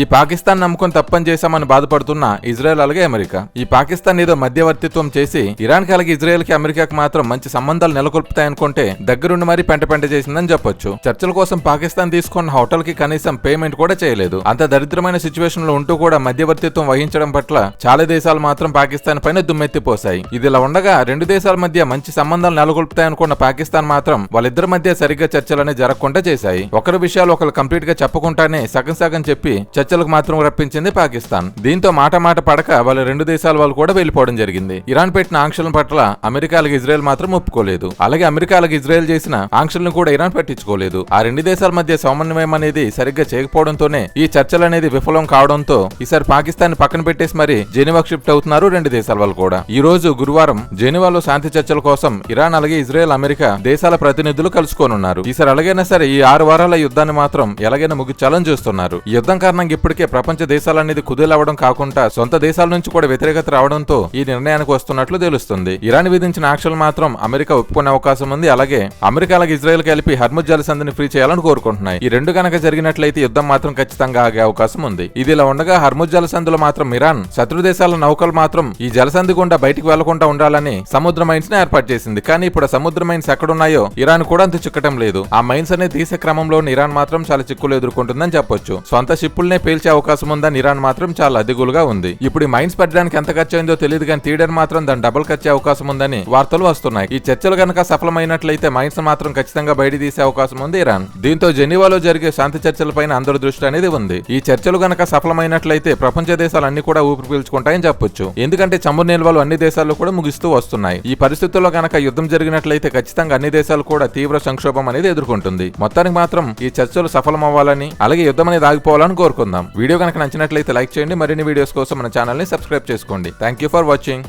ఈ పాకిస్తాన్ నమ్ముకొని తప్పని చేశామని బాధపడుతున్న ఇజ్రాయెల్ అలాగే అమెరికా. ఈ పాకిస్తాన్ ఏదో మధ్యవర్తిత్వం చేసి ఇరాన్ కి అలాగే ఇజ్రాయెల్ కి అమెరికాకి మాత్రం మంచి సంబంధాలు నెలకొల్పుతాయనుకుంటే దగ్గరుండి మరీ పెంట చేసిందని చెప్పొచ్చు. చర్చల కోసం పాకిస్తాన్ తీసుకున్న హోటల్ కి కనీసం పేమెంట్ కూడా చేయలేదు. అంత దరిద్రమైన సిచ్యువేషన్ లో ఉంటూ కూడా మధ్యవర్తిత్వం వహించడం పట్ల చాలా దేశాలు మాత్రం పాకిస్తాన్ పైన దుమ్మెత్తిపోసాయి. ఇదిలా ఉండగా రెండు దేశాల మధ్య మంచి సంబంధాలు నెలకొల్పుతాయనుకున్న పాకిస్తాన్ మాత్రం వాళ్ళిద్దరి మధ్య సరిగ్గా చర్చలనే జరగకుండా చేశాయి. ఒకరి విషయాలు ఒకరు కంప్లీట్ గా చెప్పకుండానే సగం చెప్పి చర్చలకు మాత్రం రప్పించింది పాకిస్తాన్. దీంతో మాట పడక వాళ్ళ రెండు దేశాల వాళ్ళు కూడా వెళ్లిపోవడం జరిగింది. ఇరాన్ పెట్టిన ఆంక్షల పట్ల అమెరికా అలాగే ఇజ్రాయెల్ మాత్రం ఒప్పుకోలేదు. అలాగే అమెరికా అలాగే ఇజ్రాయెల్ చేసిన ఆంక్షలను కూడా ఇరాన్ పట్టించుకోలేదు. ఆ రెండు దేశాల మధ్య సమన్వయం అనేది సరిగ్గా చేయకపోవడంతోనే ఈ చర్చలు అనేది విఫలం కావడంతో ఈసారి పాకిస్తాన్ పక్కన పెట్టేసి మరి జెనీవాకు షిఫ్ట్ అవుతున్నారు రెండు దేశాల వాళ్ళు కూడా. ఈ రోజు గురువారం జెనీవాలో శాంతి చర్చల కోసం ఇరాన్ అలాగే ఇజ్రాయెల్ అమెరికా దేశాల ప్రతినిధులు కలుసుకోనున్నారు. ఈసారి ఎలాగైనా సరే ఈ 6 వారాల యుద్ధాన్ని మాత్రం ఎలాగైనా ముగించాలని చూస్తున్నారు. ఈ యుద్ధం కారణంగా ఇప్పటికే ప్రపంచ దేశాలనేది కుదేలవడం కాకుండా సొంత దేశాల నుంచి కూడా వ్యతిరేకత రావడంతో ఈ నిర్ణయానికి వస్తున్నట్లు తెలుస్తుంది. ఇరాన్ విధించిన ఆంక్షలు మాత్రం అమెరికా ఒప్పుకునే అవకాశం ఉంది. అలాగే అమెరికా అలాగే ఇజ్రాయెల్ కలిపి హర్ముజ్ జలసంధిని ఫ్రీ చేయాలని కోరుకుంటున్నాయి. ఈ రెండు గనక జరిగినట్లయితే యుద్ధం మాత్రం ఖచ్చితంగా ఆగే అవకాశం ఉంది. ఇదిలా ఉండగా హర్ముజ్ జలసంధిలో మాత్రం ఇరాన్ శత్రు దేశాల నౌకలు మాత్రం ఈ జలసంధి గుండా బయటికి వెళ్లకుండా ఉండాలని సముద్ర మైన్స్ ని ఏర్పాటు చేసింది. కానీ ఇప్పుడు సముద్ర మైన్స్ ఎక్కడున్నాయో ఇరాన్ కూడా అంత చిక్కటం లేదు. ఆ మైన్స్ అనేది తీసే క్రమంలో ఇరాన్ మాత్రం చాలా చిక్కులు ఎదుర్కొంటుందని చెప్పొచ్చు. సొంత షిప్పుల్నే పేల్చే అవకాశం ఉందని ఇరాన్ మాత్రం చాలా అదిగులుగా ఉంది. ఇప్పుడు ఈ మైన్స్ పెట్టడానికి ఎంత ఖర్చు అయిందో తెలియదు కానీ తీయడం మాత్రం దాని డబుల్ ఖర్చే అవకాశం ఉందని వార్తలు వస్తున్నాయి. ఈ చర్చలు గనక సఫలమైనట్లయితే మైన్స్ మాత్రం ఖచ్చితంగా బయట తీసే అవకాశం ఉంది ఇరాన్. దీంతో జెనీవాలో జరిగే శాంతి చర్చలపైన అందరి దృష్టి అనేది ఉంది. ఈ చర్చలు గనక సఫలమైనట్లయితే ప్రపంచ దేశాలు అన్ని కూడా ఊపిరి పీల్చుకుంటాయని చెప్పొచ్చు. ఎందుకంటే చమురు నిల్వలు అన్ని దేశాల్లో కూడా ముగిస్తూ వస్తున్నాయి. ఈ పరిస్థితుల్లో గనక యుద్ధం జరిగినట్లయితే ఖచ్చితంగా అన్ని దేశాలు కూడా తీవ్ర సంక్షోభం అనేది ఎదుర్కొంటుంది. మొత్తానికి మాత్రం ఈ చర్చలు సఫలం అవ్వాలని అలాగే యుద్ధం అనేది ఆగిపోవాలని కోరుకుందాం. వీడియో కనుక నచ్చినట్లయితే లైక్ చేయండి. మరిన్ని వీడియోస్ కోసం మన ఛానల్ ని సబ్స్క్రైబ్ చేసుకోండి. Thank you for watching.